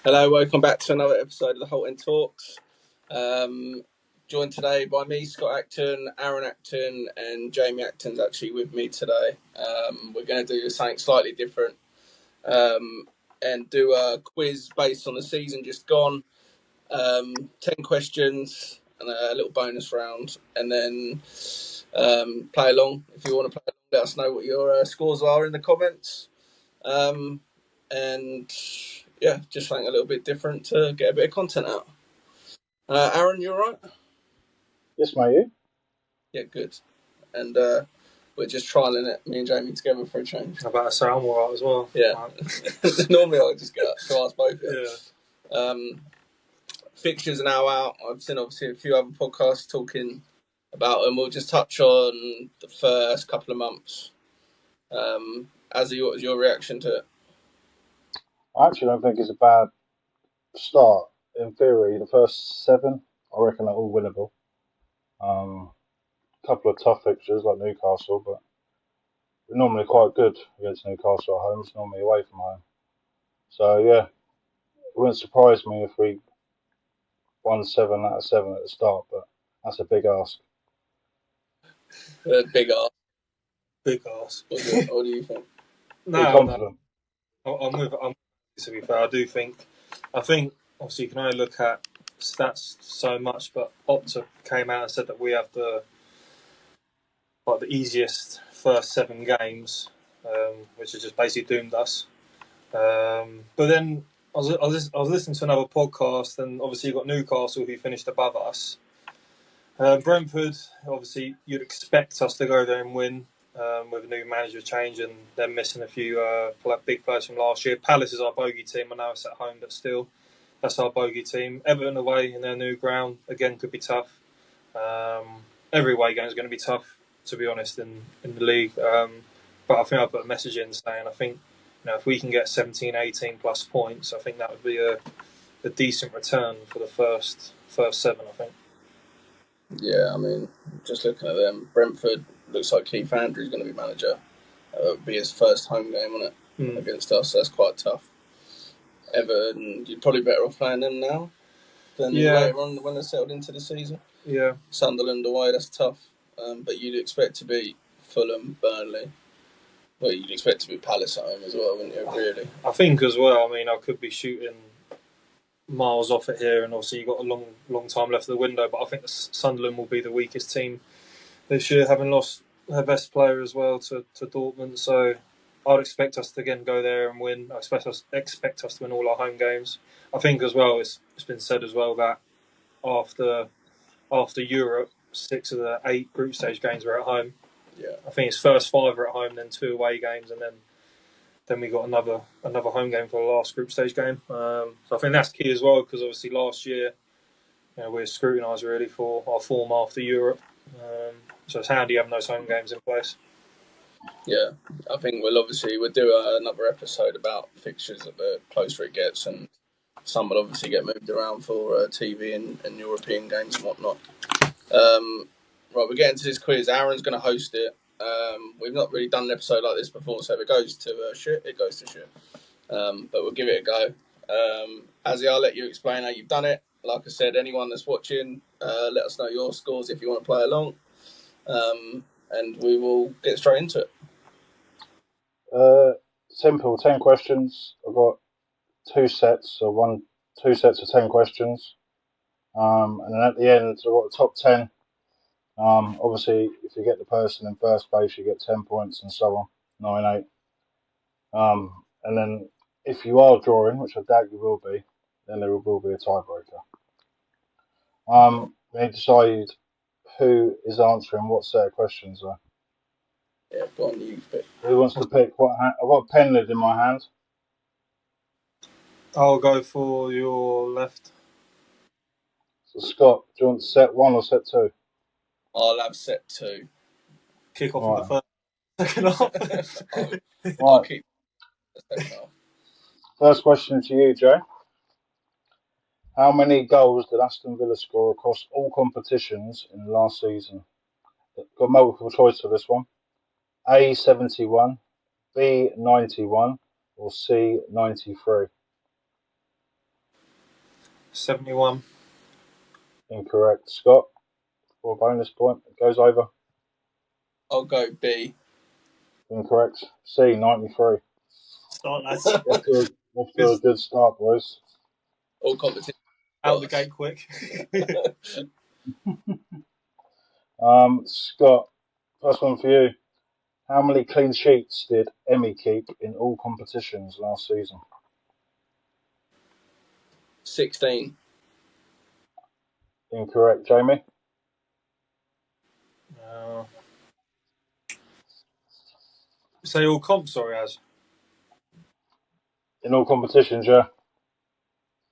Hello, welcome back to another episode of the Holton Talks. Joined today by me, Scott Acton, Aaron Acton, and Jamie Acton's actually with me today. We're going to do something slightly different and do a quiz based on the season just gone. 10 questions and a little bonus round, and then play along. If you want to play along, let us know what your scores are in the comments. And yeah, just something a little bit different to get a bit of content out. Aaron, you all right? Yes, mate, you? Yeah, good. And we're just trialling it, me and Jamie together for a change. I better say I'm all right as well. Yeah. Normally I just get up to ask both of you. Yeah. Fixtures are now out. I've seen obviously a few other podcasts talking about them. We'll just touch on the first couple of months. What was your reaction to it? I actually don't think it's a bad start. In theory, the first 7, I reckon, are all winnable. A couple of tough fixtures like Newcastle, but we're normally quite good against Newcastle at home. It's normally away from home. So, yeah, it wouldn't surprise me if we won 7 out of 7 at the start, but that's a big ask. Big ask. Big ask. What do you think? Confident. I'm with to be fair. I think obviously you can only look at stats so much, but Opta came out and said that we have the easiest first 7 games, which has just basically doomed us. But then I was listening to another podcast, and obviously you've got Newcastle who finished above us. Brentford, obviously you'd expect us to go there and win with a new manager change, and they're missing a few big players from last year. Palace is our bogey team. I know it's at home, but still, that's our bogey team. Everton away in their new ground, again, could be tough. Every away game is going to be tough, to be honest, in the league. But I think I put a message in saying I think if we can get 17, 18 plus points, I think that would be a decent return for the first 7, I think. Yeah, I mean, just looking at them, Brentford looks like Keith Andrew's going to be manager. It'll be his first home game on it against us, so that's quite tough. Everton, you're probably better off playing them now than later on when they're settled into the season. Yeah. Sunderland away, that's tough. But you'd expect to beat Fulham, Burnley. Well, you'd expect to beat Palace at home as well, wouldn't you, really? I think as well, I mean, I could be shooting miles off it here, and obviously you've got a long time left of the window, but I think Sunderland will be the weakest team this year, having lost their best player as well to Dortmund. So I'd expect us to again go there and win. I expect us to win all our home games. I think as well, it's been said as well that after Europe, 6 of the 8 group stage games were at home. Yeah, I think it's first 5 are at home, then 2 away games, and then we got another home game for the last group stage game. So I think that's key as well, because obviously last year, we're scrutinised really for our form after Europe. So it's handy having those home games in place. Yeah, I think we'll do another episode about fixtures the closer it gets, and some will obviously get moved around for TV and European games and whatnot. Right, we're getting to this quiz. Aaron's going to host it. We've not really done an episode like this before, so if it goes to shit, it goes to shit. But we'll give it a go. Azzy, I'll let you explain how you've done it. Like I said, anyone that's watching, let us know your scores if you want to play along. And we will get straight into it. Simple, 10 questions. I've got 2 sets, so 2 sets of 10 questions. And then at the end, I've got the top 10. Obviously, if you get the person in first place, you get 10 points and so on, 9, 8. And then if you are drawing, which I doubt you will be, then there will be a tiebreaker. We need to decide who is answering what set of questions, though. Yeah, go on, you pick. Who wants to pick what? I've got a pen lid in my hand. I'll go for your left. So, Scott, do you want set 1 or set 2? I'll have set 2. Kick off in the second half. I'll keep the second half. First question to you, Joe. How many goals did Aston Villa score across all competitions in the last season? Got multiple choice for this one. A, 71, B, 91, or C, 93? 71. Incorrect. Scott, for a bonus point, it goes over. I'll go B. Incorrect. C, 93. Start, lads. Off to a good start, boys. All competition. Out the gate quick. Scott, first one for you. How many clean sheets did Emi keep in all competitions last season? 16. Incorrect. Jamie? Say all comps, sorry, as. In all competitions, yeah.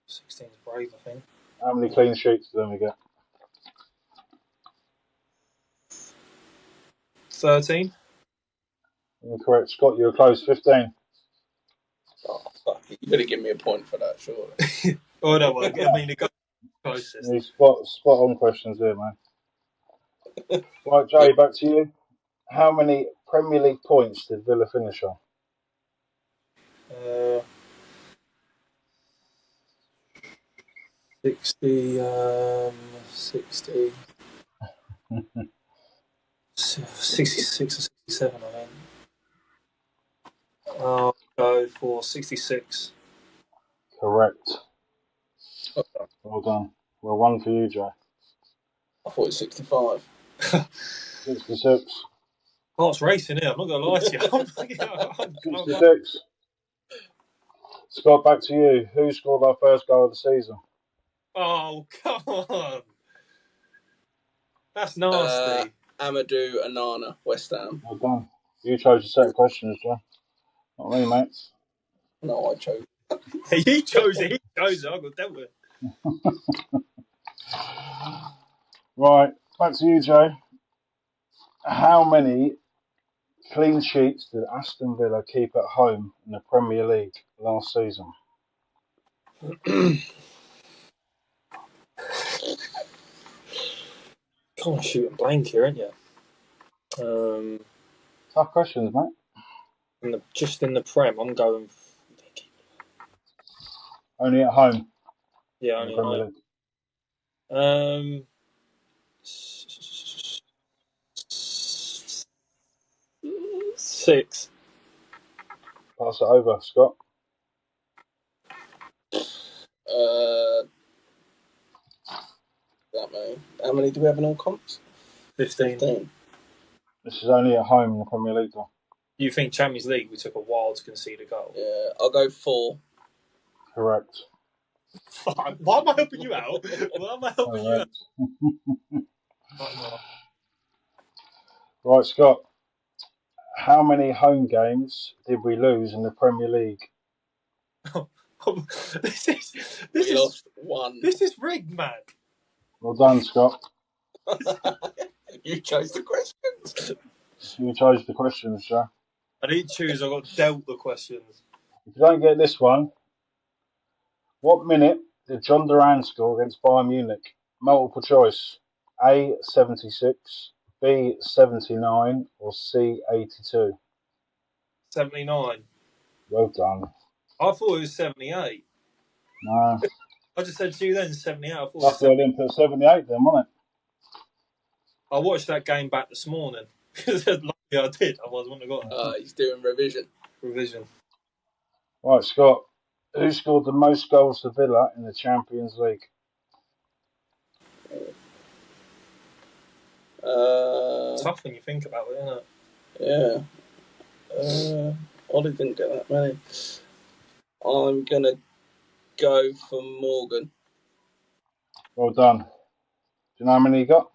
16 is brave, I think. How many clean sheets did Emi get? 13. Incorrect. Scott, you were close. 15. Oh, fuck. You could have given me a point for that, surely. Oh, no, well, I mean, it got closest. These spot on questions here, man. Right, Jay, back to you. How many Premier League points did Villa finish on? 60, 66 or 67, I think. I'll go for 66. Correct. Well done. Well, one for you, Jay. I thought it was 65. 66. Heart's racing here, I'm not going to lie to you. 66. Scott, back to you. Who scored our first goal of the season? Oh, come on. That's nasty. Amadou Onana, West Ham. Well done. You chose a set of questions, Jay. Not me, mate. No, I chose. He chose it. I got dealt with it. Right, back to you, Jay. How many clean sheets did Aston Villa keep at home in the Premier League last season? Can't shoot a blank here, ain't you? Tough questions, mate. Just in the Prem, I'm going. Only at home. Yeah, in the only Premier home. League. 6. Pass it over, Scott. That many. How many do we have in all comps? 15. This is only at home in the Premier League, though. You think Champions League, we took a while to concede a goal? Yeah, I'll go 4. Correct. Fuck, why am I helping you out? Why am I helping you out? Right, Scott. How many home games did we lose in the Premier League? We lost 1. This is rigged, man. Well done, Scott. You chose the questions. You chose the questions, Joe. I didn't choose, I got dealt the questions. If you don't get this one, what minute did John Duran score against Bayern Munich? Multiple choice. A, 76, B, 79, or C, 82? 79. Well done. I thought it was 78. No. I just said to you then, 78. I thought Lucky I didn't put 78 then, wasn't it? I watched that game back this morning. Luckily I did, otherwise I wouldn't have got it. He's doing revision. Right, Scott. Who scored the most goals for Villa in the Champions League? Tough when you think about it, isn't it? Yeah. Ollie didn't get that many. I'm going to go for Morgan. Well done. Do you know how many he got?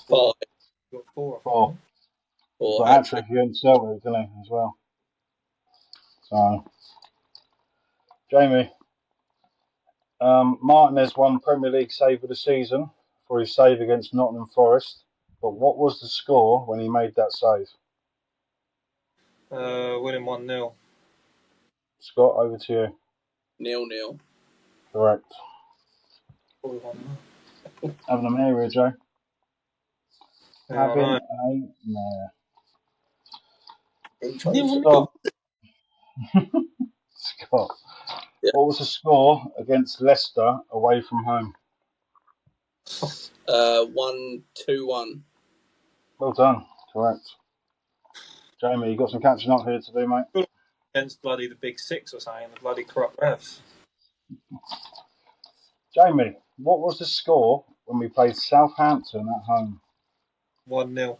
5. You got 4. 4. Or actually, if you hadn't Celtic, didn't he, as well? So, Jamie, Martinez won Premier League save of the season for his save against Nottingham Forest. But what was the score when he made that save? Winning 1-0. Scott, over to you. 0-0. Correct. Having them here, Joe. Having a mare. Scott. Scott. What was the score against Leicester away from home? 1-2-1. Well done. Correct. Jamie, you got some catching up here to do, mate. Against bloody the Big Six or something, the bloody corrupt refs. Jamie, what was the score when we played Southampton at home? 1-0.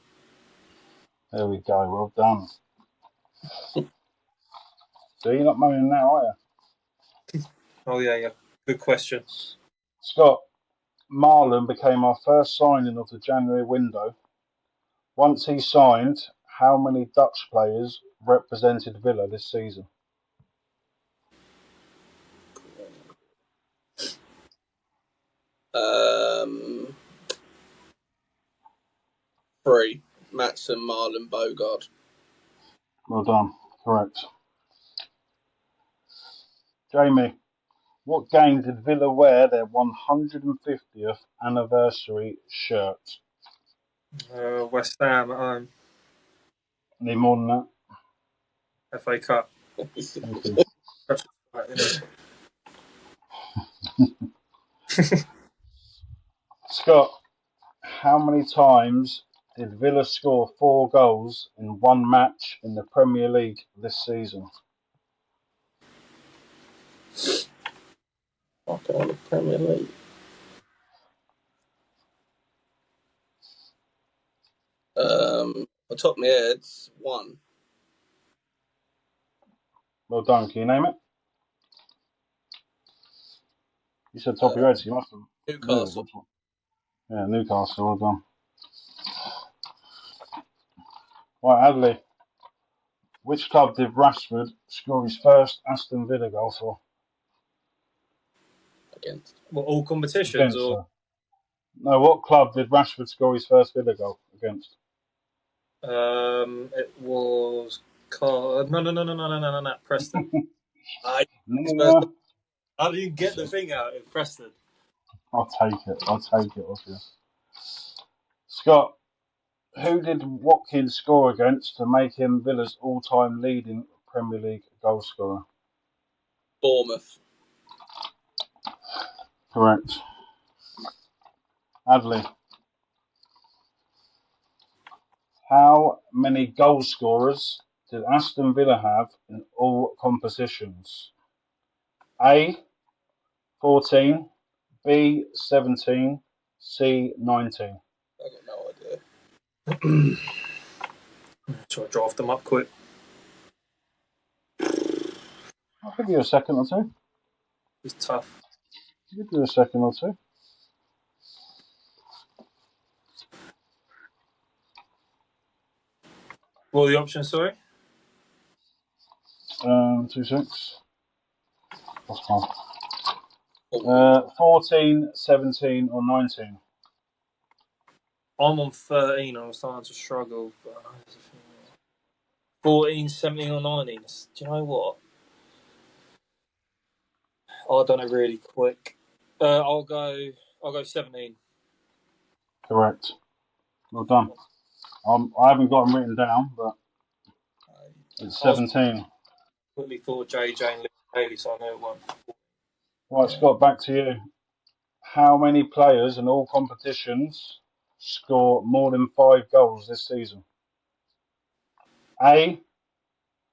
There we go. Well done. So you're not moaning now, are you? Oh yeah. Good question. Scott, Marlon became our first signing of the January window. Once he signed, how many Dutch players represented Villa this season? Three. Matson, Marlon, Bogard. Well done. Correct. Jamie, what game did Villa wear their 150th anniversary shirt? West Ham at home. Any more than that? FA Cup. Thank you. Scott, how many times did Villa score 4 goals in one match in the Premier League this season? Okay, on the Premier League. On top of my head, 1. Well done. Can you name it? You said top of your head, so you must have Newcastle. Which one? Yeah, Newcastle. Well done. Right, Adley. Which club did Rashford score his first Aston Villa goal for? Against. Well, all competitions Against, or? No, what club did Rashford score his first Villa goal against? It was no, Preston. No. How do you get the thing out in Preston? I'll take it off you. Scott, who did Watkins score against to make him Villa's all-time leading Premier League goal scorer? Bournemouth. Correct. Adley, how many goal scorers did Aston Villa have in all competitions? A, 14, B, 17, C, 19. I got no idea. Try to draft them up quick. I'll give you a second or two. It's tough. I'll give you a second or two. What are the options, sorry? 2 6. That's fine. 14, 17, or 19. I'm on 13. I'm starting to struggle. But 14, 17, or 19. Do you know what? I've done it really quick. I'll go 17. Correct. Well done. I haven't got them written down, but it's 17. Quickly thought JJ and Luke Haley, so I know it won't. Right, Scott, back to you. How many players in all competitions score more than 5 goals this season? A,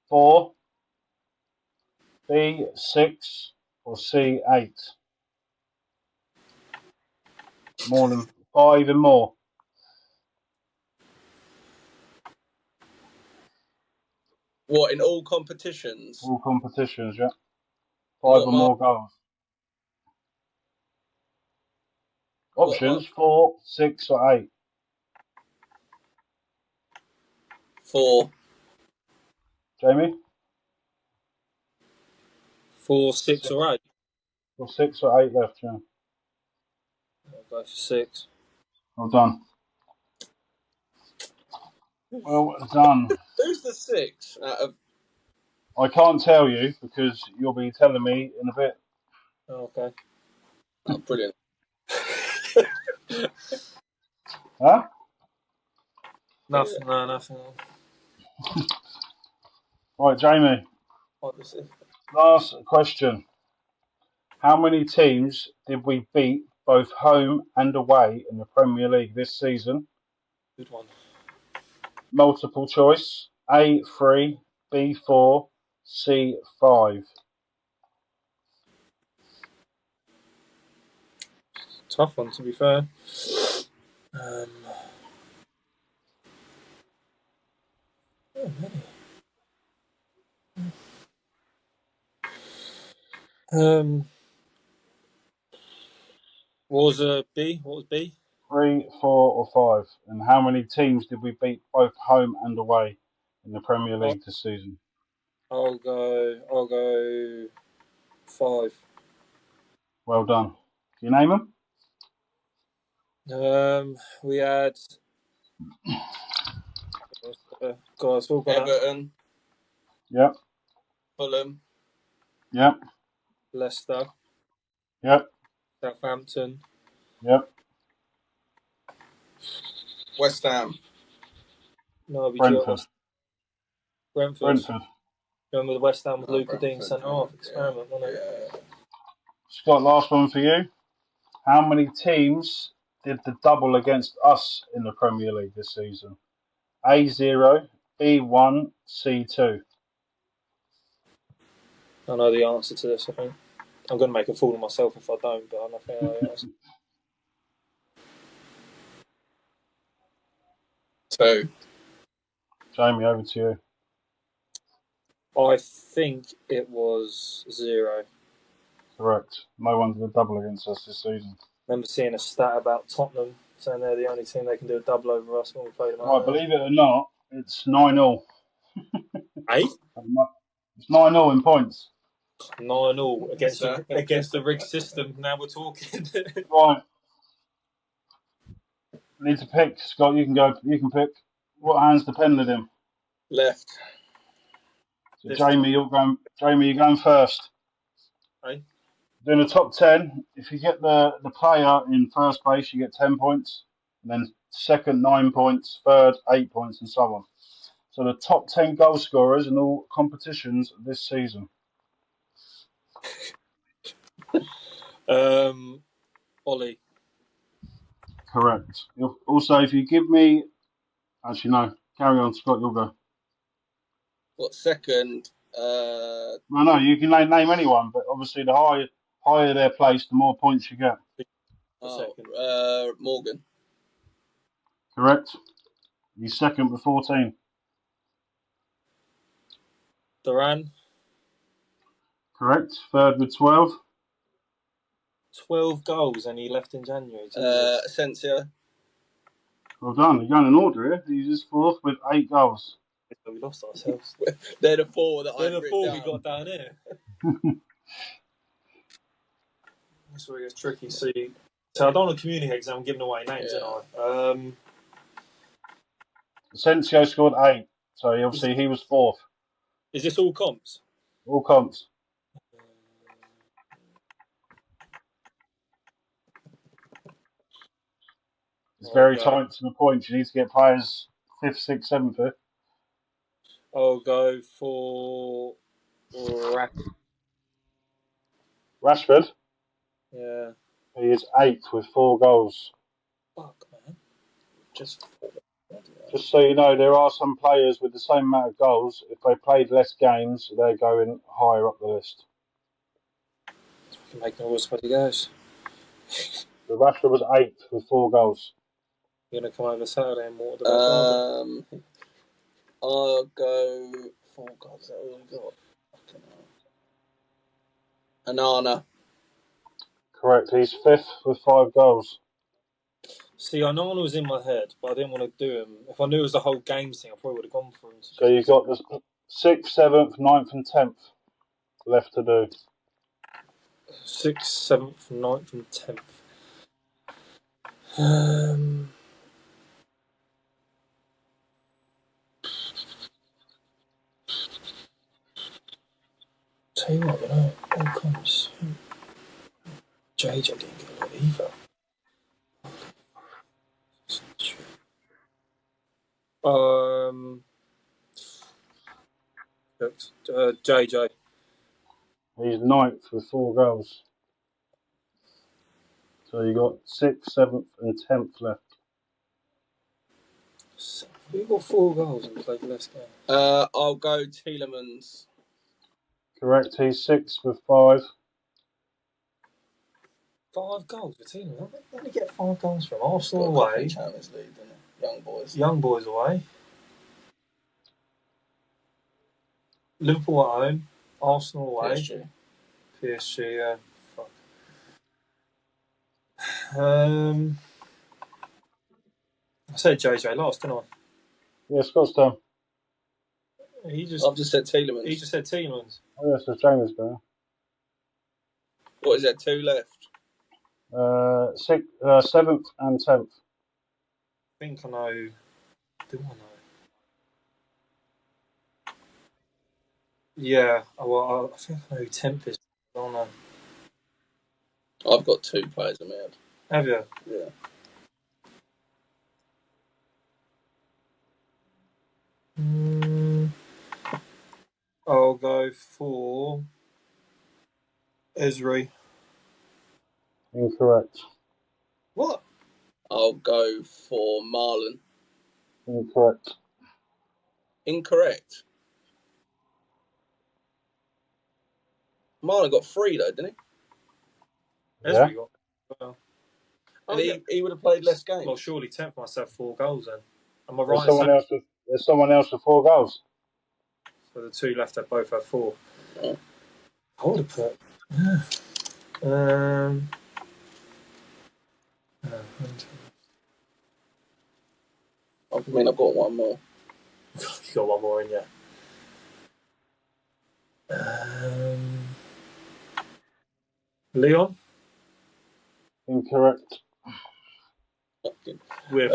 4, B, 6, or C, 8? More than 5 and more. What, in all competitions? All competitions, yeah. 5 What or more goals. Options, 4, 6, or 8. 4. Jamie? 4, 6, or 8? Or 6 or 8 left, yeah. I'll go for 6. Well done. Well done. Who's the 6 out of... I can't tell you because you'll be telling me in a bit. Okay. Oh, brilliant. Huh? Nothing, no, nothing. Right, Jamie. What was it? Last question. How many teams did we beat both home and away in the Premier League this season? Good one. Multiple choice. A3, B4, C5. Tough one, to be fair. What was B? What was B? 3, 4, or 5. And how many teams did we beat both home and away in the Premier League this season? I'll go 5. Well done. Can you name them? We had. Guys, all got Everton, Yep. Fulham, Yep. Leicester, Yep. Southampton. Yep. West Ham. No, we Brentford. Brentford. Brentford. Remember the West Ham with Luca Dean Brentford, centre half experiment, wasn't it? Yeah. Scott, last one for you. How many teams did the double against us in the Premier League this season? A0, B1, C2. I know the answer to this. I think I'm going to make a fool of myself if I don't, but I don't think I know the answer. 2. Jamie, over to you. I think it was 0. Correct. No one did a double against us this season. Remember seeing a stat about Tottenham saying they're the only team they can do a double over us when we played them. Right, believe it or not, it's 9-0. Hey? It's 9-0 in points. 9-0 against the rigged system. Now we're talking. Right. Need to pick. Scott, you can go. You can pick. What hand's the pendulum in? Left. So Jamie, you're going first. Hey? Doing the top 10. If you get the player in first place, you get 10 points. And then second, 9 points. Third, 8 points, and so on. So the top 10 goal scorers in all competitions this season. Ollie. Correct. Also, if you give me... Actually, no. Carry on, Scott. You'll go. What, second? No, you can name anyone, but obviously the higher they're placed, the more points you get. Morgan. Correct. He's second with 14. Duran. Correct. Third with 12. 12 goals and he left in January. Asensio. Well done. You're going in order here. He's just fourth with 8 goals. We lost ourselves. They're the 4 that They're the 4 down. we got down here. That's where it gets tricky. See, so I don't want to communicate because I'm giving away names, don't I? Asensio scored 8. So obviously he was fourth. Is this all comps? All comps. It's very tight to the point. You need to get players 5th, 6th, 7th, 5th. I'll go for Rashford. Yeah. He is 8th with 4 goals. Fuck, man. Just so you know, there are some players with the same amount of goals. If they played less games, they're going higher up the list. We can make noise when he goes. The Rashford was 8th with 4 goals. You're going to come over Saturday and water the back I'll go 4 goals. Is that all we got? Anana. Correct. He's 5th with 5 goals. See, Anana was in my head, but I didn't want to do him. If I knew it was the whole games thing, I probably would have gone for him. So you've got the 6th, 7th, 9th, and 10th left to do. 6th, 7th, 9th, and 10th. Tell you what, all comes. JJ didn't get a lot either. JJ. He's 9th with 4 goals. So you got 6th, 7th, and 10th left. So, who got 4 goals and played less games? I'll go Tielemans. Correct. He's 6th with 5. 5 goals for Tielemans. Where did he get 5 goals from? Arsenal Got a couple away. in Champions League, didn't he? Young boys. Young boys away. Liverpool at home. Arsenal away. PSG, yeah. Fuck. I said JJ last, didn't I? Yeah, Scott's done. I've just said Tielemans. He just said Tielemans. Oh, yeah, so Jamie's going. What is there? 2 left. 7th and 10th. I think I know. Do I know? Yeah. Well, I think I know who 10th is. I don't know. I've got 2 players in my head. Have you? Yeah. I'll go for Ezri. Incorrect. What? I'll go for Marlon. Incorrect. Incorrect. Marlon got 3 though, didn't he? Yeah. Ezri got. Well, And he would have played less games. Well, surely 10th must have 4 goals then. Am I There's right? someone else with 4 goals. So the 2 left have both had 4. Oh. I would have put. I mean, I've got 1 more. You got 1 more in you. Leon? Incorrect. We're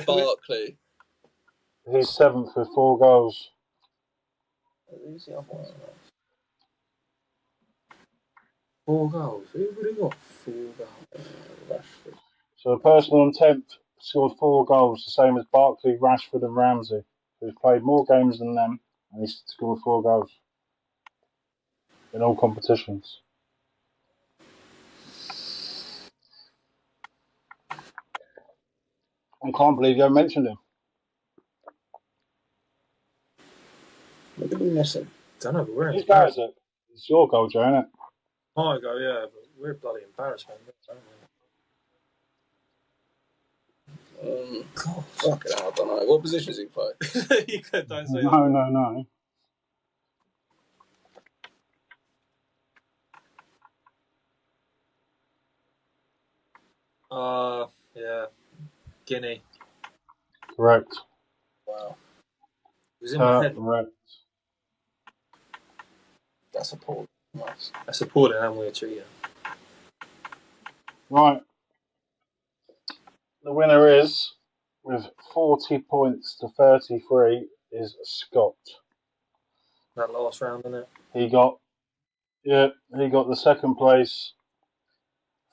Barkley. He's 7th with 4 goals. Who's the other one? 4 goals. Who would have got 4 goals? Rashford. So the person on 10th scored 4 goals, the same as Barkley, Rashford, and Ramsey, who's played more games than them, and he's scored 4 goals in all competitions. I can't believe you haven't mentioned him. What did we miss him? Don't know, but we're Whose guy is it? It's your goal, Joe, isn't it? I go, yeah, but we're bloody embarrassment, don't we? God, fucking hell, I don't know. What position does he play? You don't say No. Yeah. Guinea. Correct. Wow. It was in my head. Correct. That's appalling. Nice. That's appalling, and we're cheating. Right. The winner is, with 40 points to 33, is Scott. That last round, isn't it? He got the 2nd place,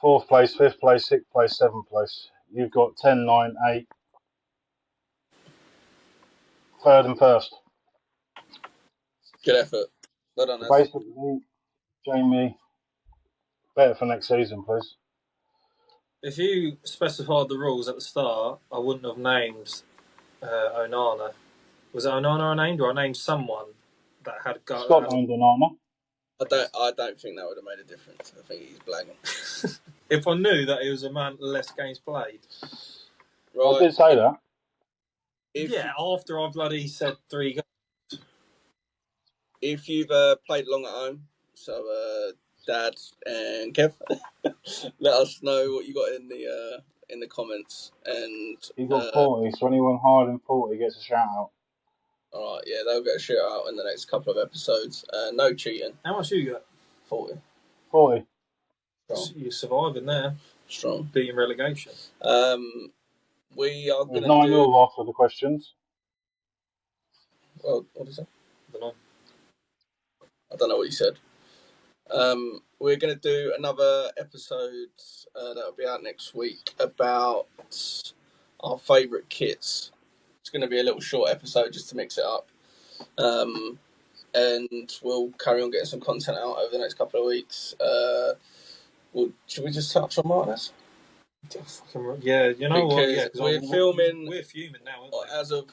4th place, 5th place, 6th place, 7th place. You've got 10, 9, 8, 3rd and 1st. Good effort. Well done, So basically, Jamie, better for next season, please. If you specified the rules at the start, I wouldn't have named Onana. Was it Onana I named, or I named someone that had got? Scott named Onana. I don't think that would have made a difference. I think he's blagging. If I knew that he was a man less games played. Right. I did say that. After I bloody said 3 goals. If you've played along at home, so Dad and Kev, let us know what you got in the comments. And he got 40, so anyone higher than 40 gets a shout out. All right, yeah, they'll get a shout out in the next couple of episodes. No cheating. How much you got? 40. 40. Strong. You're surviving there. Strong. Beating relegation. We are going to 9-0 after the questions. Well, what is it? I don't know what you said. We're going to do another episode that will be out next week about our favourite kits. It's going to be a little short episode just to mix it up. And we'll carry on getting some content out over the next couple of weeks. Well, should we just touch on Martinez? Yeah, you know what? Yeah, because we're filming. We're fuming now, aren't we? As of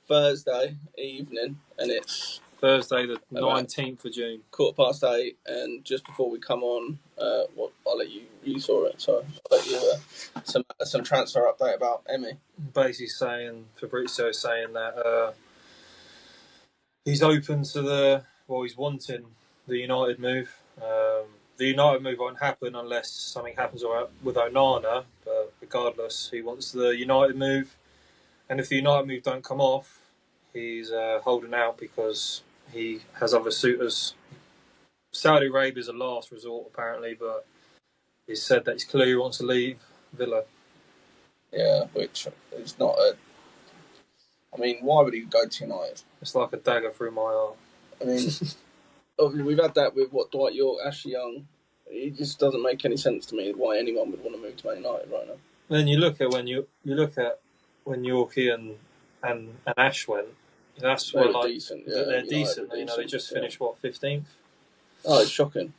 Thursday evening, and it's Thursday the 19th of June, 8:15, and just before we come on, I'll let you saw it, so I'll let you some transfer update about Emi. Basically saying Fabrizio saying that he's open to he's wanting the United move. The United move won't happen unless something happens with Onana, but regardless, he wants the United move. And if the United move don't come off, he's holding out because he has other suitors. Saudi Arabia is a last resort, apparently, but he's said that he's clearly wants to leave Villa. Yeah, which is not a... I mean, why would he go to United? It's like a dagger through my heart. I mean... We've had that with Dwight York, Ashley Young. It just doesn't make any sense to me why anyone would want to move to Man United right now. Then you look at when Yorkie and Ash went. That's they're decent. Yeah, they're decent. They just finished 15th. Oh, it's shocking.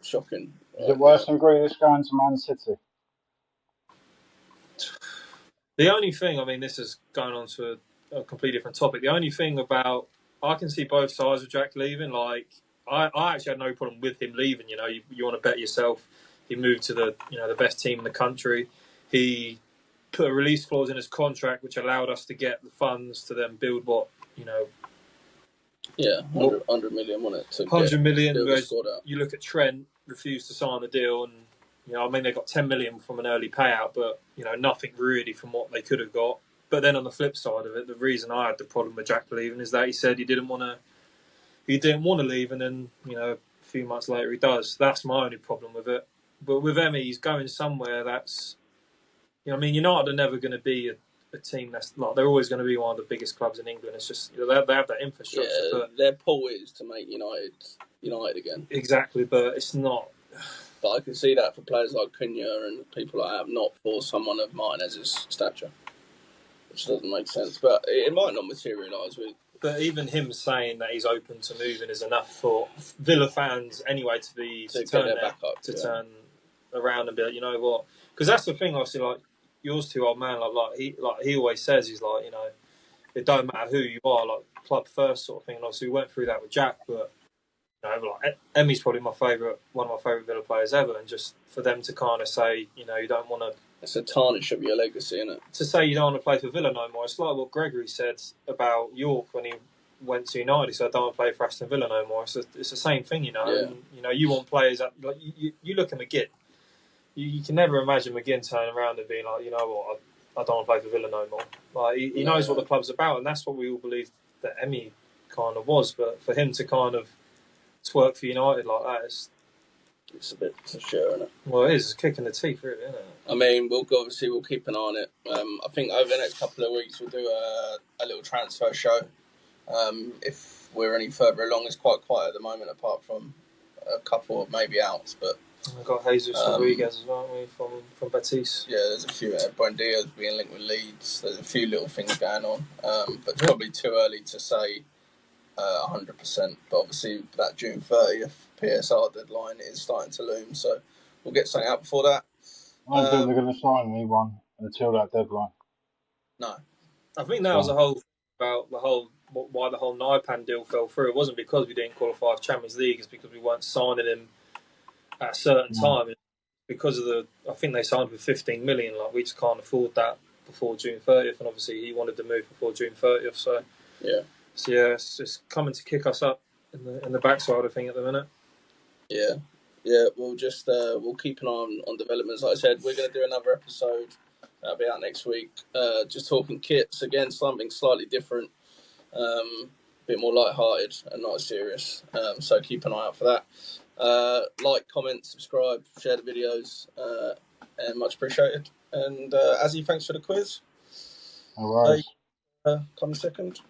Is it worse than Grealish going to Man City? The only thing, I mean, this is going on to a completely different topic. The only thing about I can see both sides of Jack leaving. Like I actually had no problem with him leaving. You want to bet yourself. He moved to the best team in the country. He put a release clause in his contract, which allowed us to get the funds to then build Yeah, 100 million, wasn't it? 100 million. You look at Trent, refused to sign the deal, and they got 10 million from an early payout, but nothing really from what they could have got. But then on the flip side of it, the reason I had the problem with Jack leaving is that he said he didn't want to leave, and then a few months later he does. That's my only problem with it. But with Emi, he's going somewhere that's, United are never going to be a team that's like, they're always going to be one of the biggest clubs in England. It's just they have that infrastructure. Yeah, but their pull is to make United again. Exactly, but it's not. But I can see that for players like Cunha and people like that, not for someone of Martinez's stature, which doesn't make sense. But it might not materialise with. But even him saying that he's open to moving is enough for Villa fans anyway to turn around and be like, you know what? Because that's the thing, obviously, like yours two old man, he always says, he's like, it don't matter who you are, like club first sort of thing. And obviously we went through that with Jack, but like Emi's probably one of my favourite Villa players ever, and just for them to kind of say, you don't want to. It's a tarnish of your legacy, isn't it? To say you don't want to play for Villa no more. It's like what Gregory said about York when he went to United. He said, I don't want to play for Aston Villa no more. It's the same thing, Yeah. And, you want players that, like, you look at McGinn. You can never imagine McGinn turning around and being like, you know what, I don't want to play for Villa no more. Like he knows what the club's about, and that's what we all believe that Emi kind of was. But for him to kind of twerk for United like that, it's a bit for sure, isn't it? Well, it is. It's a kick in the teeth, really, isn't it? I mean, we'll keep an eye on it. I think over the next couple of weeks we'll do a little transfer show. If we're any further along, it's quite quiet at the moment, apart from a couple of maybe outs. But we've got Jesus Rodriguez as well, haven't we, from Betis. Yeah, there's a few. Buendia's being linked with Leeds. There's a few little things going on, but it's probably too early to say 100%. But obviously, that June 30th PSR deadline is starting to loom, so we'll get something out before that. I don't think they're going to sign anyone until that deadline. No, I think that was the whole about why the whole Naipan deal fell through. It wasn't because we didn't qualify for Champions League; it's because we weren't signing him at a certain time. Because of I think they signed with 15 million. Like we just can't afford that before June 30th, and obviously he wanted to move before June 30th. So it's just coming to kick us up in the backside, I think, at the minute. Yeah. We'll just we'll keep an eye on developments. Like I said, we're going to do another episode. That'll be out next week. Just talking kits again, something slightly different, a bit more light-hearted and not as serious. So keep an eye out for that. Like, comment, subscribe, share the videos, and much appreciated. And Azzy, thanks for the quiz. All right. Come second.